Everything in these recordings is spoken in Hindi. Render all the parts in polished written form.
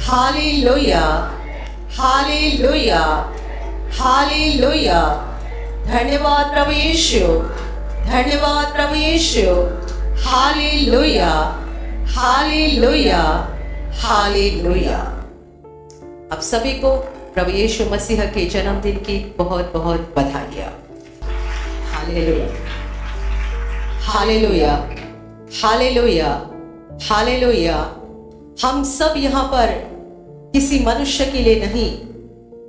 Hallelujah, hallelujah, hallelujah. धन्यवाद प्रभु यीशु, धन्यवाद प्रभु यीशु। Hallelujah, hallelujah, hallelujah. आप सभी को प्रभु यीशु मसीह के जन्मदिन की बहुत बहुत बधाइयाँ। Hallelujah, hallelujah, hallelujah, hallelujah. हम सब यहाँ पर किसी मनुष्य के लिए नहीं,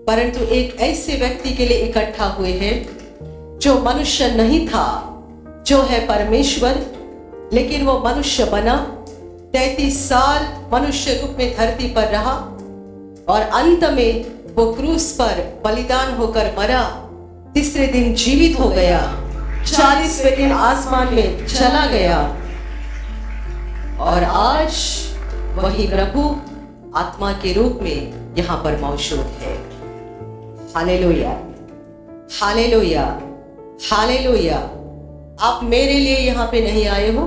परंतु एक ऐसे व्यक्ति के लिए इकट्ठा हुए हैं जो मनुष्य नहीं था, जो है परमेश्वर, लेकिन वो मनुष्य बना, 33 साल मनुष्य रूप में धरती पर रहा और अंत में वो क्रूस पर बलिदान होकर मरा, तीसरे दिन जीवित हो गया, 40वें दिन आसमान में चला गया और आज वही प्रभु आत्मा के रूप में यहाँ पर मौजूद है। Hallelujah, hallelujah, hallelujah. आप मेरे लिए यहाँ पे नहीं आए हो,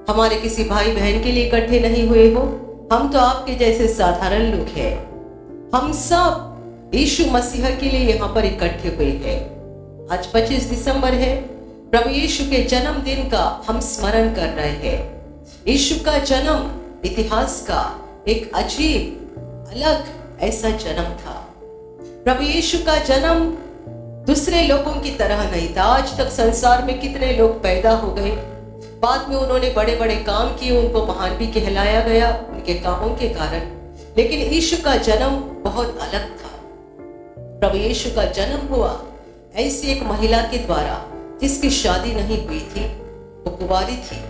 हमारे किसी भाई बहन के लिए इकट्ठे नहीं हुए हो, हम तो आपके जैसे साधारण लोग हैं। हम सब यीशु मसीह के लिए यहाँ पर इकट्ठे हुए हैं। आज 25 दिसंबर है, प्रभु यीशु के जन्मदिन का हम स्मरण कर रहे हैं। यीशु का जन्म इतिहास का एक अजीब अलग ऐसा जन्म था। प्रभु यीशु का जन्म दूसरे लोगों की तरह नहीं था। आज तक संसार में कितने लोग पैदा हो गए, बाद में उन्होंने बड़े बड़े काम किए, उनको महान भी कहलाया गया उनके कामों के कारण, लेकिन यीशु का जन्म बहुत अलग था। प्रभु यीशु का जन्म हुआ ऐसी एक महिला के द्वारा जिसकी शादी नहीं हुई थी, वो कुंवारी थी।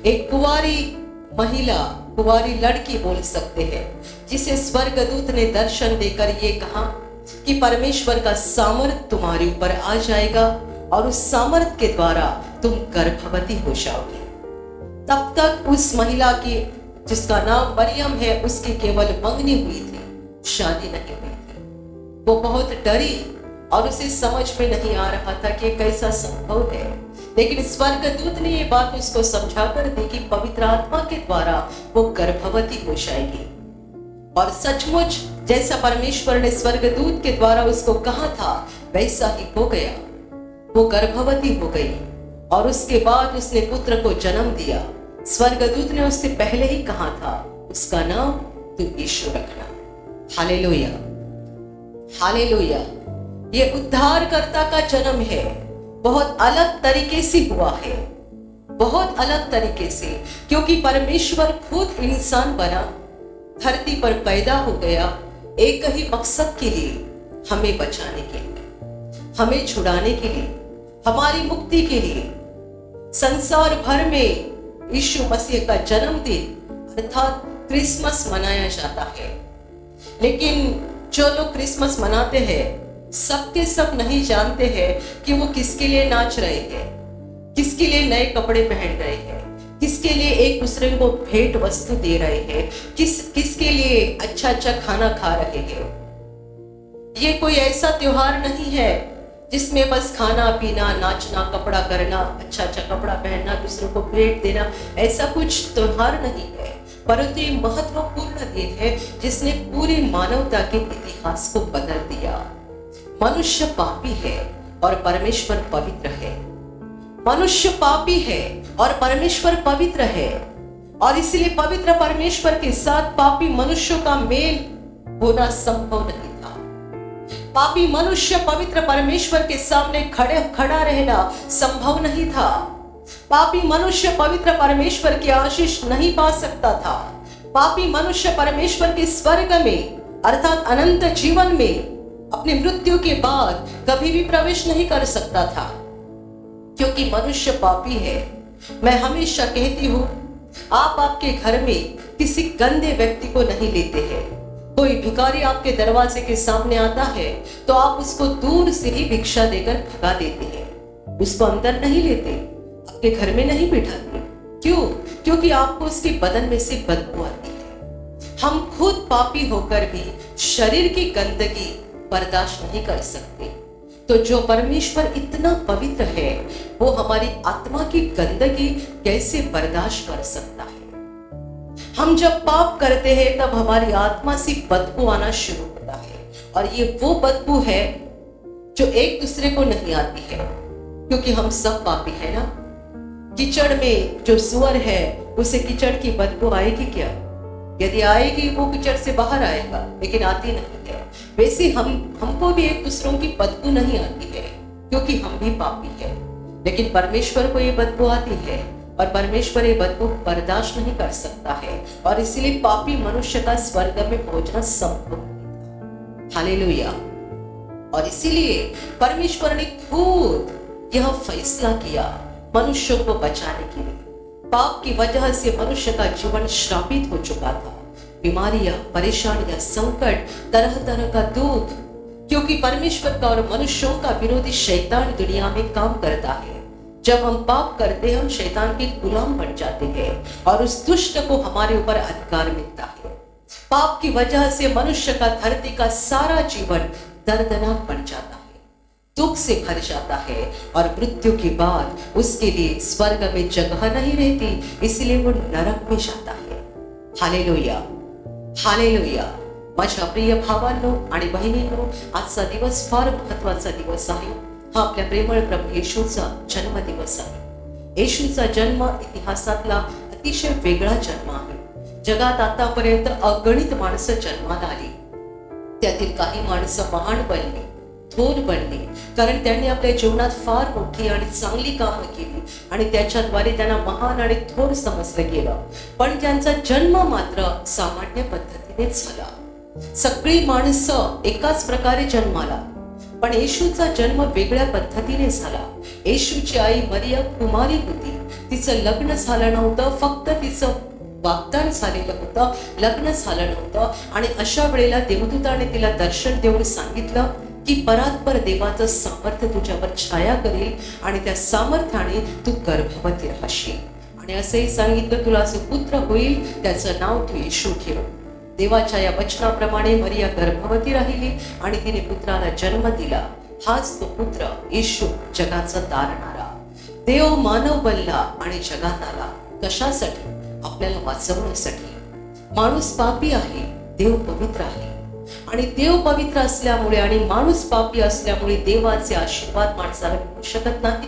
एक कुंवारी महिला, कुंवारी लड़की बोल सकते हैं, जिसे स्वर्गदूत ने दर्शन देकर ये कहा कि परमेश्वर का सामर्थ तुम्हारे ऊपर आ जाएगा और उस सामर्थ के द्वारा तुम गर्भवती हो जाओगी। तब तक उस महिला की, जिसका नाम मरियम है, उसकी केवल मंगनी हुई थी, शादी नहीं हुई थी। वो बहुत डरी और उसे समझ में नहीं आ रहा था कि कैसा संभव है, लेकिन स्वर्गदूत ने ये बात उसको समझा कर दी कि पवित्र आत्मा के द्वारा वो गर्भवती हो जाएगी। और सचमुच जैसा परमेश्वर ने स्वर्गदूत के द्वारा उसको कहा था वैसा ही हो गया। वो गर्भवती हो गई और उसके बाद उसने पुत्र को जन्म दिया। स्वर्गदूत ने उससे पहले ही कहा था उसका नाम तुम यीशु रखना। Hallelujah, hallelujah. ये उद्धारकर्ता का जन्म है, बहुत अलग तरीके से हुआ है, बहुत अलग तरीके से, क्योंकि परमेश्वर खुद इंसान बना, धरती पर पैदा हो गया एक ही मकसद के लिए, हमें बचाने के लिए, हमें छुड़ाने के लिए, हमारी मुक्ति के लिए। संसार भर में यीशु मसीह का जन्मदिन अर्थात क्रिसमस मनाया जाता है, लेकिन जो लोग क्रिसमस मनाते हैं सबके सब नहीं जानते हैं कि वो किसके लिए नाच रहे हैं, किसके लिए नए कपड़े पहन रहे हैं, किसके लिए एक दूसरे को भेंट वस्तु दे रहे हैं, किसके लिए अच्छा अच्छा खाना खा रहे हैं। ये कोई ऐसा त्योहार नहीं है जिसमें बस खाना पीना, नाचना, कपड़ा करना, अच्छा अच्छा कपड़ा पहनना, दूसरों को भेंट देना, ऐसा कुछ त्योहार नहीं है, परंतु ये महत्वपूर्ण दिन है जिसने पूरी मानवता के इतिहास को बदल दिया। मनुष्य पापी है और परमेश्वर पवित्र है। मनुष्य पापी है और परमेश्वर पवित्र है, और इसलिए पवित्र परमेश्वर के साथ पापी मनुष्यों का मेल होना संभव नहीं था। पापी मनुष्य पवित्र परमेश्वर के सामने खड़ा रहना संभव नहीं था। पापी मनुष्य पवित्र परमेश्वर की आशीष नहीं पा सकता था। पापी मनुष्य परमेश्वर के स्वर्ग में अर्थात अनंत जीवन में अपनी मृत्यु के बाद कभी भी प्रवेश नहीं कर सकता था, क्योंकि मनुष्य पापी है। मैं हमेशा कहती हूँ, आप आपके घर में किसी गंदे व्यक्ति को नहीं लेते हैं। कोई भिखारी आपके दरवाजे के सामने आता है तो आप उसको दूर से ही भिक्षा देकर भगा देते हैं, उसको अंदर नहीं लेते, आपके घर में नहीं बिठाते। क्यों? क्योंकि आपको उसके बदन में से बदबू आती है। हम खुद पापी होकर भी शरीर की गंदगी बर्दाश्त नहीं कर सकते, तो जो परमेश्वर इतना पवित्र है वो हमारी आत्मा की गंदगी कैसे बर्दाश्त कर सकता है? हम जब पाप करते हैं तब हमारी आत्मा से बदबू आना शुरू होता है, और ये वो बदबू है जो एक दूसरे को नहीं आती है, क्योंकि हम सब पापी है ना। कीचड़ में जो सुअर है उसे कीचड़ की बदबू आएगी क्या? यदि आएगी वो कीचड़ से बाहर आएगा, लेकिन आती नहीं है। वैसे हमको भी एक दूसरों की बदबू नहीं आती है, क्योंकि हम भी पापी है। लेकिन परमेश्वर को ये बदबू आती है, और परमेश्वर ये बदबू बर्दाश्त नहीं कर सकता है, और इसीलिए पापी मनुष्य का स्वर्ग में पहुंचना संभव नहीं था। हालेलुया। और इसीलिए परमेश्वर ने खुद यह फैसला किया मनुष्यों को बचाने के लिए। पाप की वजह से मनुष्य का जीवन श्रापित हो चुका था। बीमारियां, परेशानियां, संकट, तरह तरह का दुख, क्योंकि परमेश्वर का और मनुष्यों का विरोधी शैतान दुनिया में काम करता है। जब हम पाप करते हैं हम शैतान के गुलाम बन जाते हैं, और उस दुष्ट को हमारे ऊपर अधिकार मिलता है। पाप की वजह से मनुष्य का धरती का सारा जीवन दर्दनाक बन जाता है, दुख से भर जाता है, और मृत्यु के बाद उसके लिए स्वर्ग में जगह नहीं रहती, इसलिए वो नरक में जाता है। Hallelujah, hallelujah. माझ्या प्रिय भावांनो आणि बहिणींनो, आजचा दिवस फार महत्वाचा दिवस आहे। हा आपल्या प्रेमळ प्रभू येशूचा जन्मदिवस आहे। येशूचा जन्म इतिहासातला अतिशय वेगळा जन्म आहे। जगात आतापर्यंत अगणित माणसं जन्माला आली, त्यातील काही माणसं महान बनली, थोर बनली, कारण त्यांनी आपल्या जीवनात फार मोठी आणि चांगली कामं केली, आणि त्याच्याद्वारे त्यांना महान आणि थोर समजलं गेलं। पण त्यांचा जन्म मात्र सामान्य पद्धतीनेच झाला। सगळी माणसं एकाच प्रकारे जन्माला, पण येशूचा जन्म वेगळ्या पद्धतीने झाला। येशूची आई मरिया कुमारी होती, तिचं लग्न झालं नव्हतं, फक्त तिचं वागदान झालेलं होतं, लग्न झालं नव्हतं। आणि अशा वेळेला देवदूताने तिला दर्शन देऊन सांगितलं की परात्पर देवाचं सामर्थ्य तुझ्यावर छाया करेल, आणि त्या सामर्थ्याने तू गर्भवती राहशील, आणि असंही सांगितलं तुला असं पुत्र होईल, त्याचं नाव तू येशू ठेव। देवाच्या या वचनाप्रमाणे मरिया गर्भवती राहिली, आणि तिने पुत्राला जन्म दिला। हाच तो पुत्र येशू, जगाचा तारणारा। देव मानव बनला आणि जगात आला, कशासाठी? आपल्याला वाचवण्यासाठी। माणूस पापी आहे, देव पवित्र आहे, आणि देव पवित्र असल्यामुळे आणि माणूस पापी असल्यामुळे देवाचे आशीर्वाद माणसाला मिळू शकत नाही।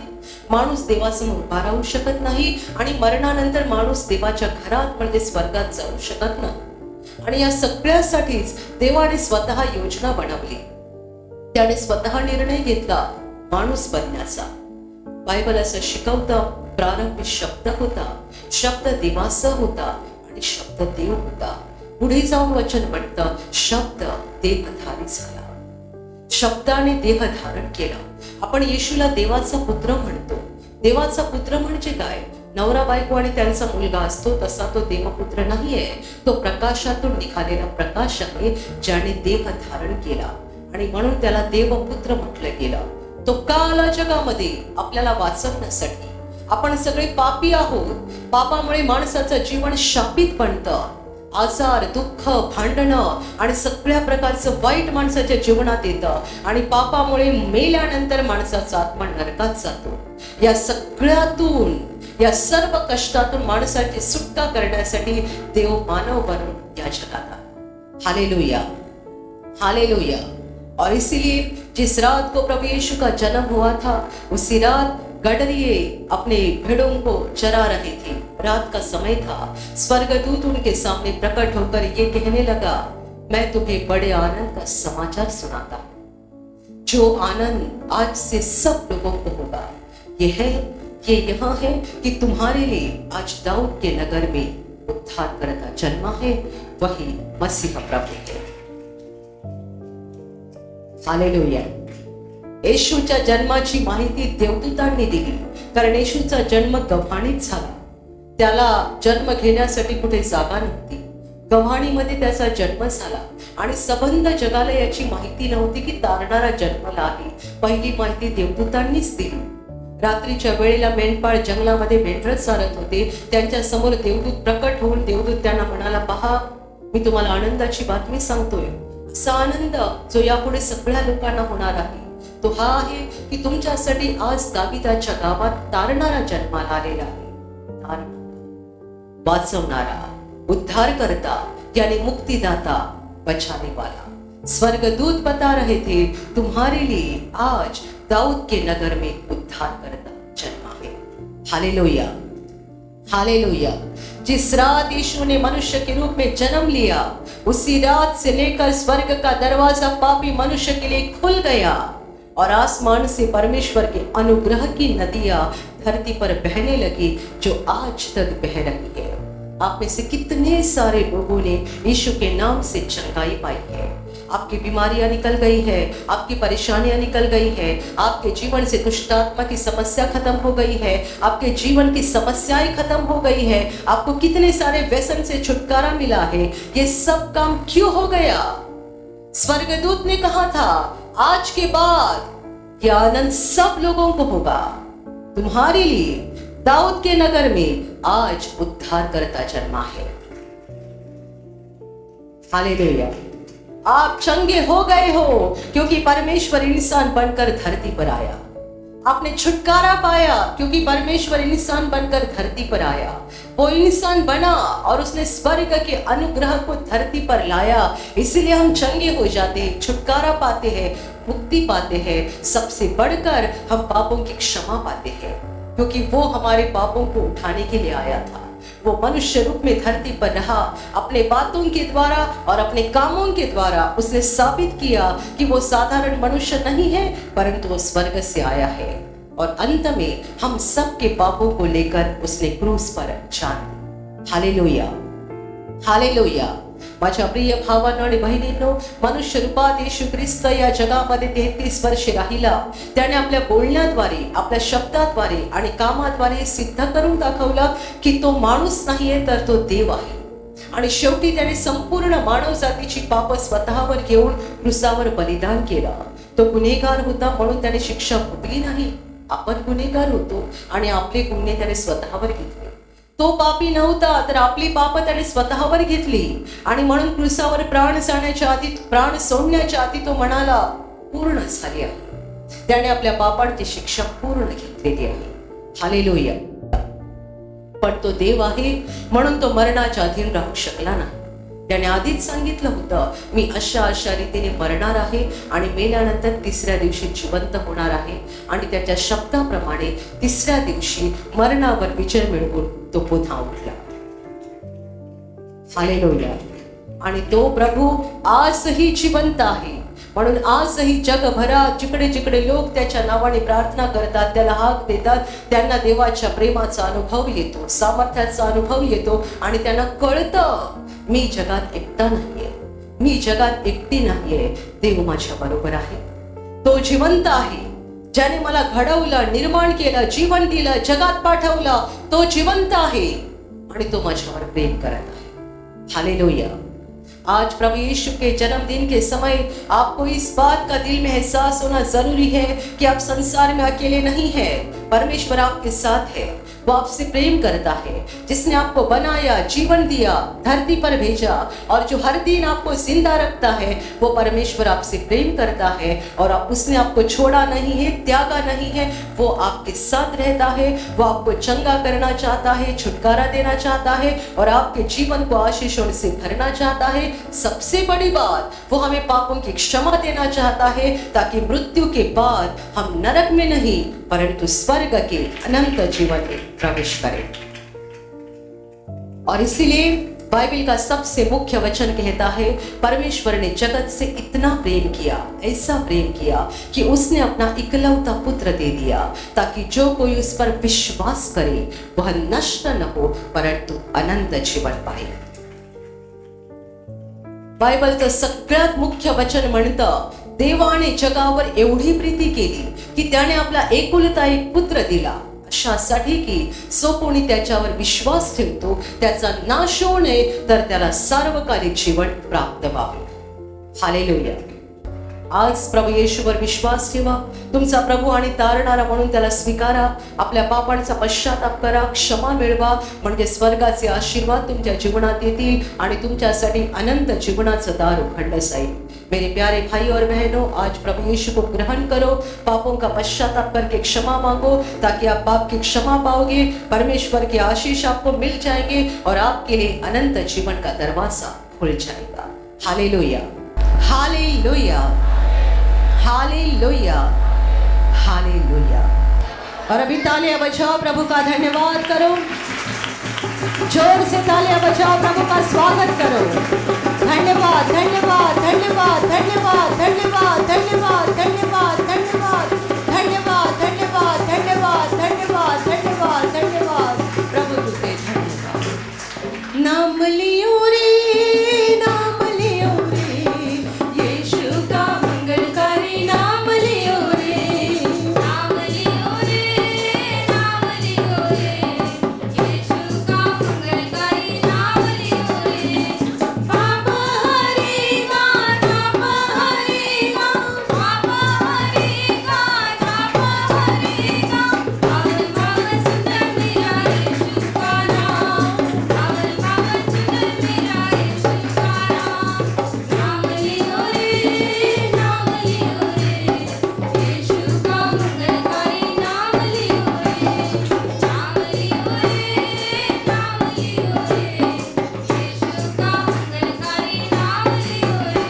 माणूस देवासमोर उभा राहू शकत नाही, आणि मरणानंतर माणूस देवाच्या घरात म्हणजे स्वर्गात जाऊ शकत नाही। आणि या सगळ्यासाठीच देवाने स्वतः योजना बनवली, त्याने स्वतः निर्णय घेतला माणूस बनण्याचा। बायबल असं शिकवतं, प्रारंभी शब्द होता, शब्द देवाचा होता, आणि शब्द देव होता। पुढे जाऊन वचन म्हणतं, शब्द देहधारी झाला, शब्दाने देह धारण केलं। आपण येशूला देवाचा पुत्र म्हणतो। देवाचा पुत्र म्हणजे काय? नवरा बायको आणि त्यांचा मुलगा असतो तसा तो देवपुत्र नाहीये, तो प्रकाशातून निघालेला प्रकाश आहे, ज्याने देह धारण केला, आणि म्हणून त्याला देवपुत्र म्हटलं गेलं। तो का आला जगामध्ये? आपल्याला वाचवण्यासाठी। आपण सगळे पापी आहोत, पापामुळे माणसाचं जीवन शापित बनतं। आजार, दुःख, भांडणं आणि सगळ्या प्रकारचं वाईट माणसाच्या जीवनात येतं, आणि पापामुळे मेल्यानंतर माणसाचा आत्मा नरकात जातो। या सगळ्यातून, या सर्व कष्टातून माणसाची सुटका करण्यासाठी देव मानव बनून या जगात आला। Hallelujah, hallelujah. और इसीलिए जिस रात को प्रभु यीशु का जन्म हुआ था, उसी रात गडरिये अपने भेड़ों को चरा रहे थे। रात का समय था। स्वर्गदूत उनके सामने प्रकट होकर ये कहने लगा, मैं तुम्हें बड़े आनंद का समाचार सुनाता हूं। जो आनंद आज से सब लोगों को होगा, ये यहाँ है कि तुम्हारे लिए आज दाऊद के नगर में उद्धारकर्ता जन्मा है, वही मसीह प्रभु है। हालेलुया। येशूच्या जन्माची माहिती देवदूतांनी दिली, कारण येशूचा जन्म गव्हाणीत झाला। त्याला जन्म घेण्यासाठी कुठे जागा नव्हती, गव्हाणीमध्ये त्याचा जन्म झाला, आणि संबंध जगाला याची माहिती नव्हती की तारणारा जन्मला आहे। पहिली माहिती देवदूतांनीच दिली। रात्रीच्या वेळेला मेंढपाळ जंगलामध्ये मेंढरं चारत होते, त्यांच्या समोर देवदूत प्रकट होऊन देवदूत त्यांना म्हणाला, पहा मी तुम्हाला आनंदाची बातमी सांगतोय। असा आनंद जो यापुढे सगळ्या लोकांना होणार आहे तो हा आहे की तुमच्यासाठी आज दाविदाच्या गावात तारणारा जन्माला आलेला आहे। वाचवणारा, उद्धारकर्ता यानी मुक्तिदाता, बचाने वाला। स्वर्गदूत बता रहे थे तुम्हारे लिए आज दाऊद के नगर में उद्धारकर्ता जन्मा है। Hallelujah, hallelujah. जिस रात यीशु ने मनुष्य के रूप में जन्म लिया, उसी रात से लेकर स्वर्ग का दरवाजा पापी मनुष्य के लिए खुल गया और आसमान से परमेश्वर के अनुग्रह की नदियां धरती पर बहने लगी, जो आज तक बह रही है। आप में से कितने सारे लोगों ने यीशु के नाम से चंगाई पाई है। आपकी बीमारियां निकल गई है, आपकी परेशानियां निकल गई है, आपके जीवन से दुष्ट आत्मा की समस्या खत्म हो गई है, आपके जीवन की समस्याएं खत्म हो गई है, आपको कितने सारे व्यसन से छुटकारा मिला है। ये सब काम क्यों हो गया? स्वर्गदूत ने कहा था आज के बाद यह आनंद सब लोगों को होगा। तुम्हारे लिए दाऊद के नगर में आज उद्धारकर्ता जन्मा है। हालेलुया। आप चंगे हो गए हो क्योंकि परमेश्वर इंसान बनकर धरती पर आया। आपने छुटकारा पाया क्योंकि परमेश्वर इंसान बनकर धरती पर आया। वो इंसान बना और उसने स्वर्ग के अनुग्रह को धरती पर लाया, इसलिए हम चंगे हो जाते हैं, छुटकारा पाते हैं, मुक्ति पाते हैं। सबसे बढ़कर हम पापों की क्षमा पाते हैं क्योंकि वो हमारे पापों को उठाने के लिए आया था। वो मनुष्य रूप में धरती पर रहा, अपने बातों के द्वारा और अपने कामों के द्वारा उसने साबित किया कि वो साधारण मनुष्य नहीं है, परंतु वो स्वर्ग से आया है। और अंत में हम सब के पापों को लेकर उसने क्रूस पर जान ली। Hallelujah, hallelujah. माझ्या प्रिय भावांनो आणि बहिणींनो, मनुष्य रूपात येशू ख्रिस्त या जगामध्ये 33 वर्षे राहिला। त्याने आपल्या बोलण्याद्वारे, आपल्या शब्दाद्वारे आणि कामाद्वारे सिद्ध करून दाखवलं की तो माणूस नाहीये तर तो देव आहे। आणि शेवटी त्याने संपूर्ण मानव जातीची पाप स्वतःवर घेऊन क्रूसावर बलिदान केलं। तो गुन्हेगार होता म्हणून त्याने शिक्षा भोगली नाही। आपण गुन्हेगार होतो आणि आपले गुन्हे त्याने स्वतःवर घेतले। तो पापी नव्हता तर आपली पाप त्याने स्वतःवर घेतली आणि म्हणून क्रूसावर प्राण जाण्याच्या आधी, प्राण सोडण्याच्या आधी तो म्हणाला पूर्ण झाले आहे। त्याने आपल्या पापांची शिक्षा पूर्ण घेतलेली आहे। हालेलुया। पण तो देव आहे म्हणून तो मरणाच्या अधीन राहू शकला नाही। त्याने आधीच सांगितलं होतं मी अशा रीतीने मरणार आहे आणि मेल्यानंतर तिसऱ्या दिवशी जिवंत होणार आहे आणि त्याच्या शब्दाप्रमाणे तिसऱ्या दिवशी मरणावर विजय मिळवून तो पुन्हा उठला। हालेलुया। आणि तो प्रभू आजही जिवंत आहे म्हणून आजही जगभरात जिकडे जिकडे लोक त्याच्या नावाने प्रार्थना करतात, त्याला हाक देतात, त्यांना देवाच्या प्रेमाचा अनुभव येतो, सामर्थ्याचा अनुभव येतो आणि त्यांना कळतं मी जगात एकटा नाहीये, मी जगात एकटी नाहीये, देव माझ्या बरोबर आहे। तो जिवंत आहे, ज्याने मला घडवलं, निर्माण केलं, जीवन दिलं, जगात पाठवलं, तो जिवंत आहे आणि तो माझ्यावर प्रेम करत आहे। हालेलुया। आज प्रभु यीशु के जन्मदिन के समय आपको इस बात का दिल में एहसास होना जरूरी है कि आप संसार में अकेले नहीं हैं। परमेश्वर आपके साथ है, वो आपसे प्रेम करता है। जिसने आपको बनाया, जीवन दिया, धरती पर भेजा और जो हर दिन आपको जिंदा रखता है, वो परमेश्वर आपसे प्रेम करता है और उसने आपको छोड़ा नहीं है, त्यागा नहीं है। वो आपके साथ रहता है, वो आपको चंगा करना चाहता है, छुटकारा देना चाहता है और आपके जीवन को आशीषों से भरना चाहता है। सबसे बड़ी बात, वो हमें पापों की क्षमा देना चाहता है ताकि मृत्यु के बाद हम नरक में नहीं परंतु स्वर्ग के अनंत जीवन में प्रवेश करें। और इसीलिए बाइबल का सबसे मुख्य वचन कहता है परमेश्वर ने जगत से इतना प्रेम किया, ऐसा प्रेम किया कि उसने अपना इकलौता पुत्र दे दिया ताकि जो कोई उस पर विश्वास करे वह नष्ट न हो परंतु अनंत जीवन पाए। बायबलचं सगळ्यात मुख्य वचन म्हणतं देवाने जगावर एवढी प्रीती केली की त्याने आपला एकुलता एक पुत्र दिला अशासाठी की जो कोणी त्याच्यावर विश्वास ठेवतो त्याचा नाश होऊ नये तर त्याला सार्वकालिक जीवन प्राप्त व्हावे। हालेलुया। आज प्रभू येशूवर विश्वास ठेवा, तुमचा प्रभू आणि तारणारा म्हणून त्याला स्वीकारा, आपल्या पापांचा पश्चाताप करा, क्षमा मिळवा, म्हणजे स्वर्गाचे आशीर्वाद तुमच्या जीवनात येतील आणि तुमच्यासाठी अनंत जीवनाचं दार उघडलं जाईल। मेरे प्यारे भाई और बहनों, आज प्रभु यीशु को ग्रहण करो, पापों का पश्चाताप करके क्षमा मांगो, ताकि आप पाप की क्षमा पाओगे, परमेश्वर की आशीष आपको मिल जाएंगे और आपके लिए अनंत जीवन का दरवाजा खुल जाएगा। Hallelujah, hallelujah, hallelujah, hallelujah. और अभी तालियां बजाओ, प्रभु का धन्यवाद करो, जोर से तालियां बजाओ, प्रभु का स्वागत करो। धन्यवाद, धन्यवाद, धन्यवाद, धन्यवाद, धन्यवाद, धन्यवाद, धन्यवाद, धन्यवाद, धन्यवाद, धन्यवाद, धन्यवाद, धन्यवाद, धन्यवाद, धन्यवाद। प्रभु तुझे धन्यवाद। नाम लियो रे, नाम लियो रे, यीशु का मंगलकारी नाम लियो रे, नाम लियो रे, नाम लियो रे, यीशु का मंगलकारी नाम लियो रे। बाबा हरेगा, बाबा हरेगा, बाबा हरेगा, बाबा हरेगा, पावन पावन सुंदर मेरा यीशु का नाम, पावन पावन सुंदर मेरा यीशु का नाम। नाम लियो रे, नाम लियो रे, यीशु का मंगलकारी नाम लियो रे, नाम लियो रे, नाम लियो रे, यीशु का मंगलकारी नाम लियो रे।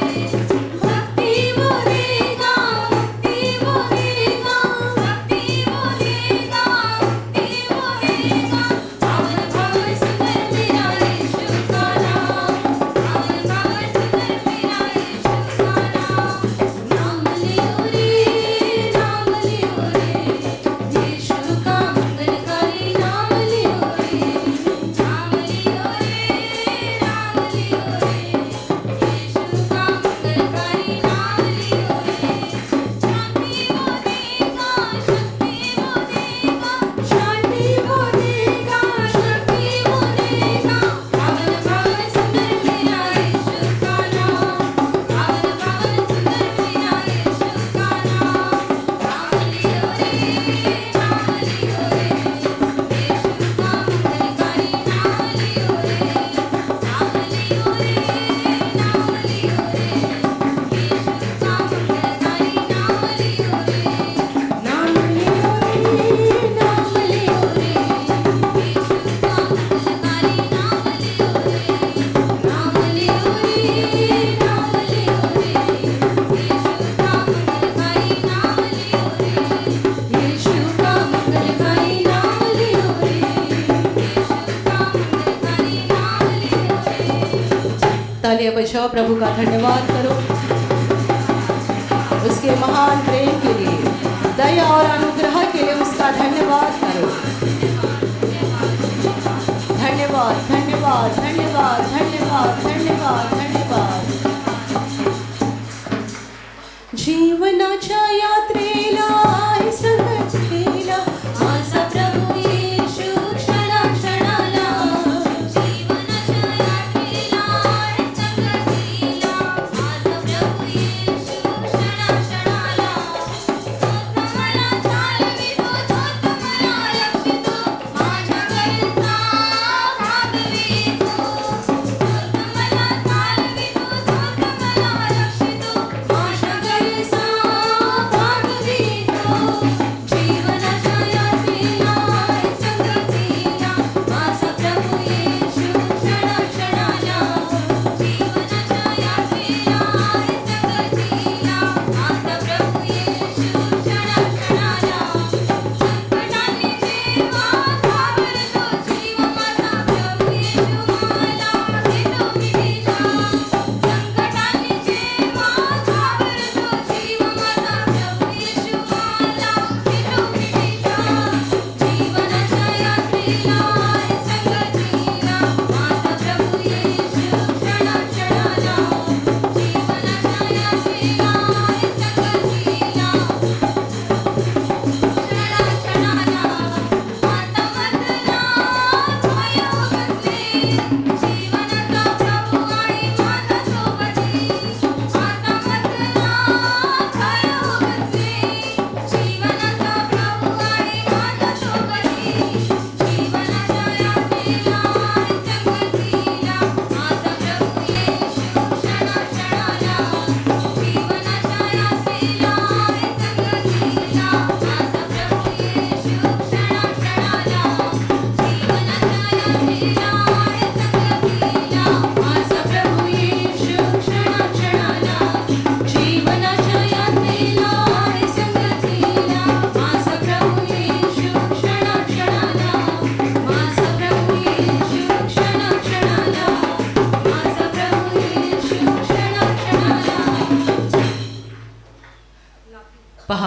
भक्ति बोलेगा, भक्ति बोलेगा, भक्ति बोलेगा, भक्ति बोलेगा, पावन पावन सुंदर मेरा यीशु का नाम, पावन पावन सुंदर मेरा यीशु का नाम। नाम लियो रे, नाम लियो रे, यीशु का मंगलकारी नाम लियो रे, नाम लियो रे, नाम लियो रे, यीशु का मंगलकारी नाम लियो रे। शांति बोलेगा, शांति बोलेगा, शांति बोलेगा, पावन पावन सुंदर मेरा यीशु का नाम, पावन पावन सुंदर मेरा यीशु का नाम। नाम लियो रे, नाम लियो रे, यीशु का मंगलकारी नाम लियो रे, नाम लियो रे, नाम लियो रे, यीशु का मंगलकारी नाम लियो रे। नाम लियो रे, नाम लियो रे, यीशु का मंगलकारी नाम लियो रे, नाम लियो रे, नाम लियो रे, यीशु का मंगलकारी नाम लियो रे, यीशु का मंगलकारी नाम लियो रे, यीशु का मंगलकारी नाम लियो रे। तालियां बजाओ, प्रभु का धन्यवाद करो, उसके महान प्रेम के लिए, दया और अनुग्रह के लिए उसका धन्यवाद करो। धन्यवाद, धन्यवाद, धन्यवाद, धन्यवाद, धन्यवाद, धन्यवाद। जीवनाच्या यात्रेला संगतीला माझा प्रभू येशू क्षणाक्षणाला, जीवनाच्या यात्रेला संगतीला माझा प्रभू येशू क्षणाक्षणाला, तोच मला चालवितो, तोच मला रक्षितो, माझ्या घरचा भागवितो, तोच मला चालवितो, तोच मला रक्षितो, माझ्या घरचा भागवितो।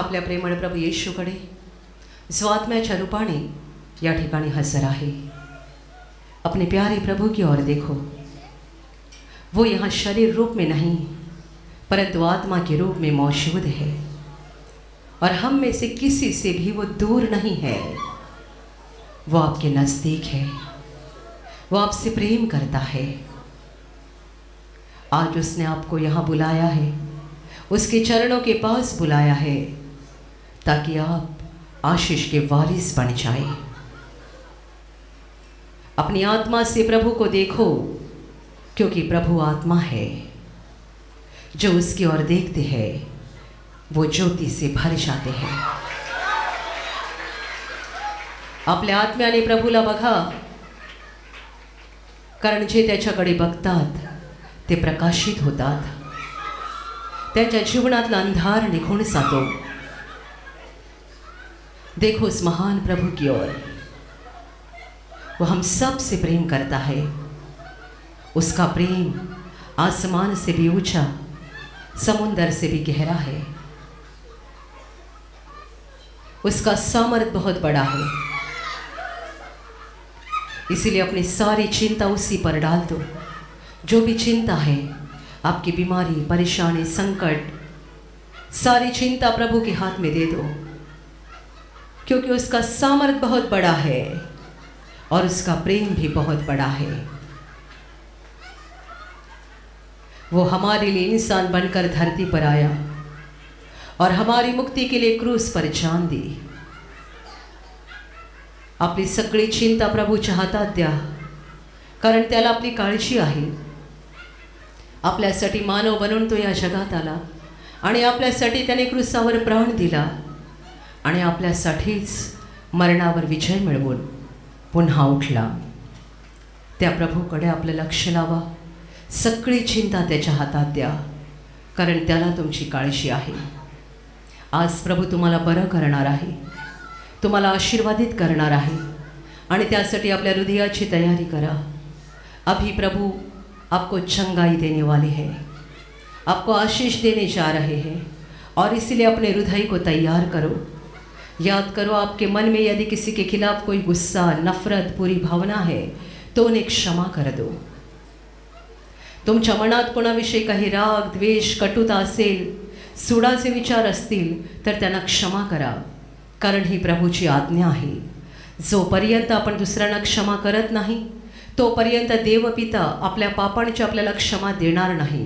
आपल्या प्रेमळ प्रभू येशूकडे जो आत्म्याच्या रूपाने या ठिकाणी हजर आहे। अपने प्यारे प्रभु की ओर देखो। वो यहाँ शरीर रूप में नहीं परंतु आत्मा के रूप में मौजूद है और हम में से किसी से भी वो दूर नहीं है। वो आपके नज़दीक है, वो आपसे प्रेम करता है। आज उसने आपको यहाँ बुलाया है, उसके चरणों के पास बुलाया है ताकि आप आशीष के वारिस बन जाए। अपनी आत्मा से प्रभु को देखो, क्योंकि प्रभु आत्मा है। जो उसकी ओर देखते हैं वो ज्योति से भर जाते हैं। आपल्या आत्म्याने प्रभूला बघा, कारण जे त्याच्याकडे बघतात ते प्रकाशित होतात, त्यांच्या जीवनातला अंधार निघून जातो। देखो उस महान प्रभु की ओर, वो हम सब से प्रेम करता है। उसका प्रेम आसमान से भी ऊंचा, समुंदर से भी गहरा है। उसका सामर्थ्य बहुत बड़ा है, इसीलिए अपनी सारी चिंता उसी पर डाल दो। जो भी चिंता है, आपकी बीमारी, परेशानी, संकट, सारी चिंता प्रभु के हाथ में दे दो, क्योंकि उसका सामर्थ्य बहुत बड़ा है और उसका प्रेम भी बहुत बड़ा है। वो हमारे लिए इंसान बनकर धरती पर आया और हमारी मुक्ति के लिए क्रूस पर जान दी। आपली सगळी चिंता प्रभूच्या हातात द्या, कारण त्याला आपली काळजी आहे। आपल्यासाठी मानव बनून तो या जगात आला आणि आपल्यासाठी त्याने क्रूसावर प्राण दिला आणि आपल्यासाठीच मरणावर विजय मिळवून पुन्हा उठला। त्या प्रभूकडे आपलं लक्ष लावा, सगळी चिंता त्याच्या हातात द्या, कारण त्याला तुमची काळजी आहे। आज प्रभू तुम्हाला बरं करणार आहे, तुम्हाला आशीर्वादित करणार आहे आणि त्यासाठी आपल्या हृदयाची तयारी करा। अभी प्रभु आपको चंगाई देने वाले हैं, आपको आशीष देने जा रहे हैं और इसलिए अपने हृदय को तैयार करो। याद करो, आपके मन में यदि किसी के खिलाफ कोई गुस्सा, नफरत, बुरी भावना है तो उन्हें क्षमा कर दो। तुमच्या मनात कोणाविषयी काही राग, द्वेष, कटुता असेल, सुडाचे विचार असतील तर त्यांना क्षमा करा, कारण ही प्रभूची आज्ञा आहे। जोपर्यंत आपण दुसऱ्यांना क्षमा करत नाही तोपर्यंत देवपिता आपल्या पापांची आपल्याला क्षमा देणार नाही।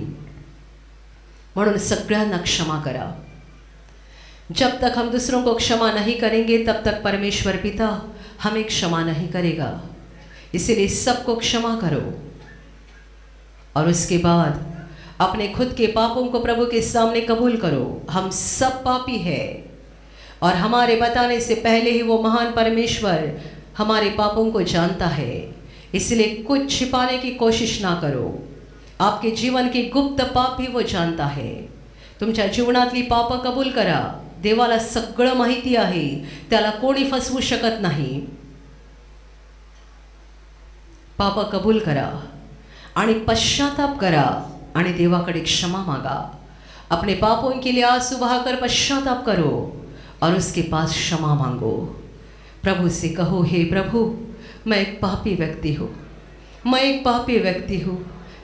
म्हणून सगळ्यांना क्षमा करा। जब तक हम दूसरों को क्षमा नहीं करेंगे तब तक परमेश्वर पिता हमें क्षमा नहीं करेगा। इसलिए सबको क्षमा करो और उसके बाद अपने खुद के पापों को प्रभु के सामने कबूल करो। हम सब पापी हैं और हमारे बताने से पहले ही वो महान परमेश्वर हमारे पापों को जानता है। इसलिए कुछ छिपाने की कोशिश ना करो। आपके जीवन के गुप्त पाप भी वो जानता है। तुमच्या जीवनातली पाप कबूल करा। देवाला सगळं माहिती आहे, त्याला कोणी फसवू शकत नाही। पाप कबूल करा आणि पश्चाताप करा आणि देवाकडे क्षमा मागा। अपने पापों के लिए आंसू बहाकर पश्चाताप करो और उसके पास क्षमा मांगो। प्रभु से कहो, हे प्रभु, मैं एक पापी व्यक्ति हूँ, मैं एक पापी व्यक्ति हूँ,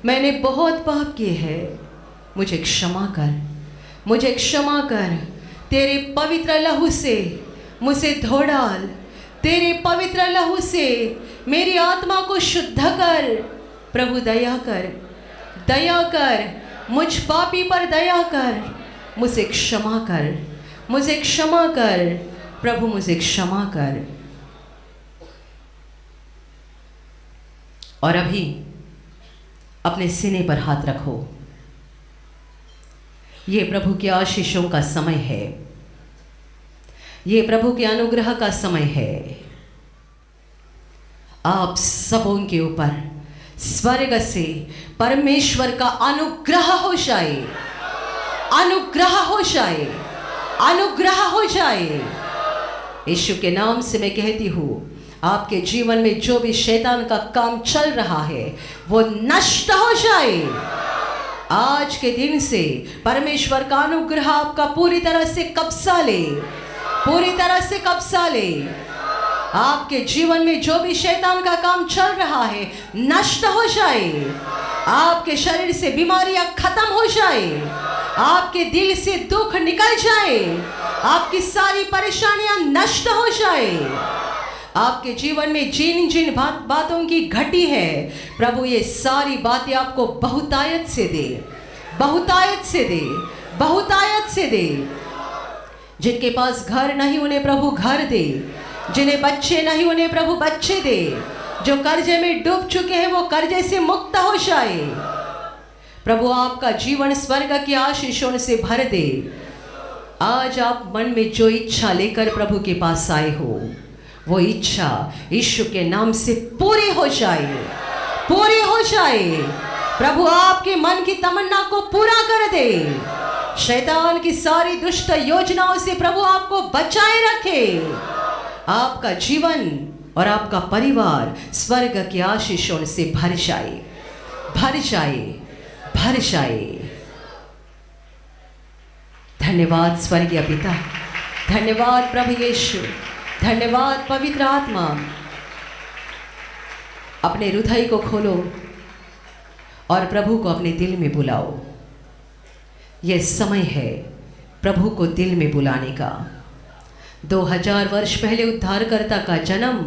मैंने बहुत पाप किए हैं, मुझे क्षमा कर, मुझे क्षमा कर। तेरे पवित्र लहू से मुझे धो डाल, तेरे पवित्र लहू से मेरी आत्मा को शुद्ध कर। प्रभु दया कर, दया कर, मुझ पापी पर दया कर, मुझे क्षमा कर, मुझे क्षमा कर। प्रभु मुझे क्षमा कर। और अभी अपने सीने पर हाथ रखो। ये प्रभु के आशीषों का समय है, ये प्रभु के अनुग्रह का समय है। आप सबों के ऊपर स्वर्ग से परमेश्वर का अनुग्रह हो जाए, अनुग्रह हो जाए, अनुग्रह हो जाए। यीशु के नाम से मैं कहती हूँ, आपके जीवन में जो भी शैतान का काम चल रहा है वो नष्ट हो जाए, आज के दिन से परमेश्वर का अनुग्रह आपका पूरी तरह से कब्जा ले, पूरी तरह से कब्जा ले। आपके जीवन में जो भी शैतान का काम चल रहा है नष्ट हो जाए। आपके शरीर से बीमारियां खत्म हो जाए, आपके दिल से दुख निकल जाए, आपकी सारी परेशानियां नष्ट हो जाए। आपके जीवन में जिन जिन बातों की घटी है, प्रभु ये सारी बातें आपको बहुतायत से दे, बहुतायत से दे, बहुतायत से दे। जिनके पास घर नहीं उन्हें प्रभु घर दे, जिन्हें बच्चे नहीं उन्हें प्रभु बच्चे दे, जो कर्जे में डूब चुके हैं वो कर्जे से मुक्त हो जाए। प्रभु आपका जीवन स्वर्ग की आशीषों से भर दे। आज आप मन में जो इच्छा लेकर प्रभु के पास आए हो, वो इच्छा यीशु के नाम से पूरी हो जाए, पूरी हो जाए। प्रभु आपके मन की तमन्ना को पूरा कर दे। शैतान की सारी दुष्ट योजनाओं से प्रभु आपको बचाए रखे। आपका जीवन और आपका परिवार स्वर्ग की आशीषों से भर जाए, भर जाए, भर जाए। धन्यवाद स्वर्गीय पिता, धन्यवाद प्रभु यीशु, धन्यवाद पवित्र आत्मा। अपने हृदय को खोलो और प्रभु को अपने दिल में बुलाओ। यह समय है प्रभु को दिल में बुलाने का। 2000 वर्ष पहले उद्धारकर्ता का जन्म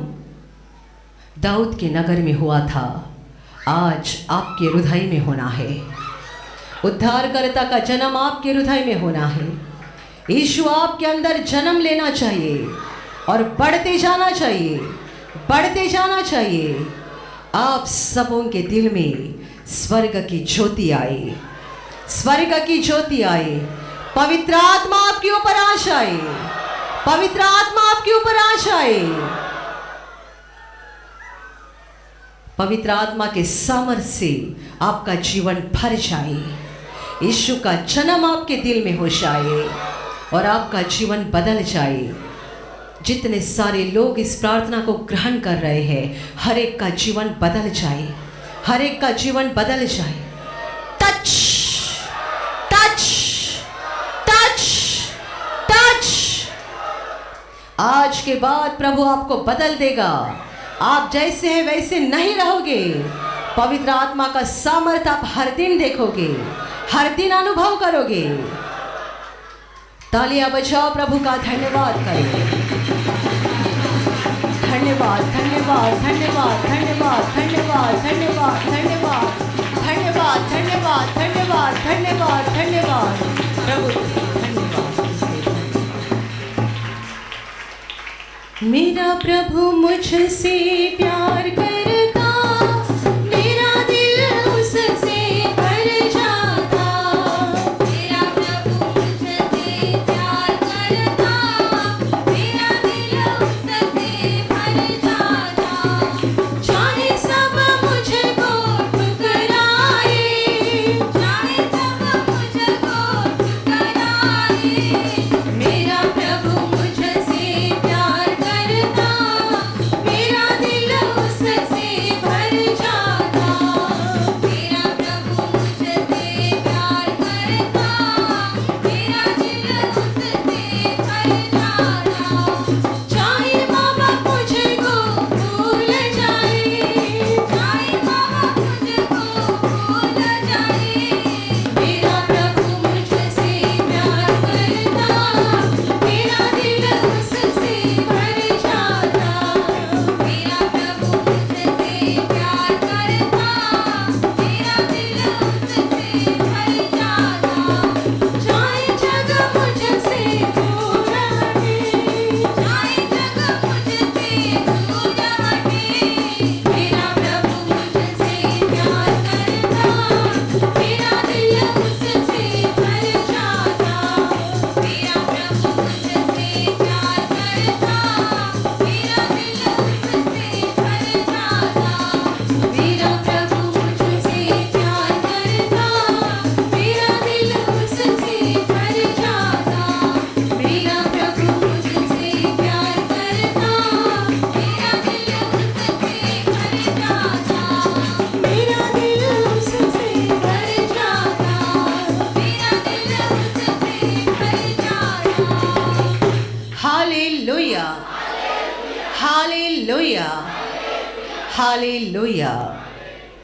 दाऊद के नगर में हुआ था, आज आपके हृदय में होना है। उद्धारकर्ता का जन्म आपके हृदय में होना है। यीशु आपके अंदर जन्म लेना चाहिए और बढ़ते जाना चाहिए, बढ़ते जाना चाहिए। आप सबों के दिल में स्वर्ग की ज्योति आए, स्वर्ग की ज्योति आए। पवित्र आत्मा आपके ऊपर आ जाए, पवित्र आत्मा आपके ऊपर आ जाए। पवित्र आत्मा के सामर्थ्य से आपका जीवन भर जाए। यीशु का जन्म आपके दिल में हो जाए और आपका जीवन बदल जाए। जितने सारे लोग इस प्रार्थना को ग्रहण कर रहे हैं, हर एक का जीवन बदल जाए, हर एक का जीवन बदल जाए। Touch touch touch touch. आज के बाद प्रभु आपको बदल देगा। आप जैसे हैं वैसे नहीं रहोगे। पवित्र आत्मा का सामर्थ्य आप हर दिन देखोगे, हर दिन अनुभव करोगे। तालियां बजाओ, प्रभु का धन्यवाद करो। धन्यवाद धन्यवाद धन्यवाद धन्यवाद धन्यवाद धन्यवाद धन्यवाद धन्यवाद धन्यवाद धन्यवाद धन्यवाद धन्यवाद प्रभु धन्यवाद। मेरा प्रभु मुझसे प्यार करता, मेरा दिल उससे भर जाता। मेरा प्रभु मुझसे प्यार करता, मेरा दिल उससे भर जाता। जाने सब मुझको ठुकराए, जाने सब मुझको ठुकराए। मेरा प्रभु मुझसे प्यार करता, मेरा दिल उससे हालेलुया हालेलुया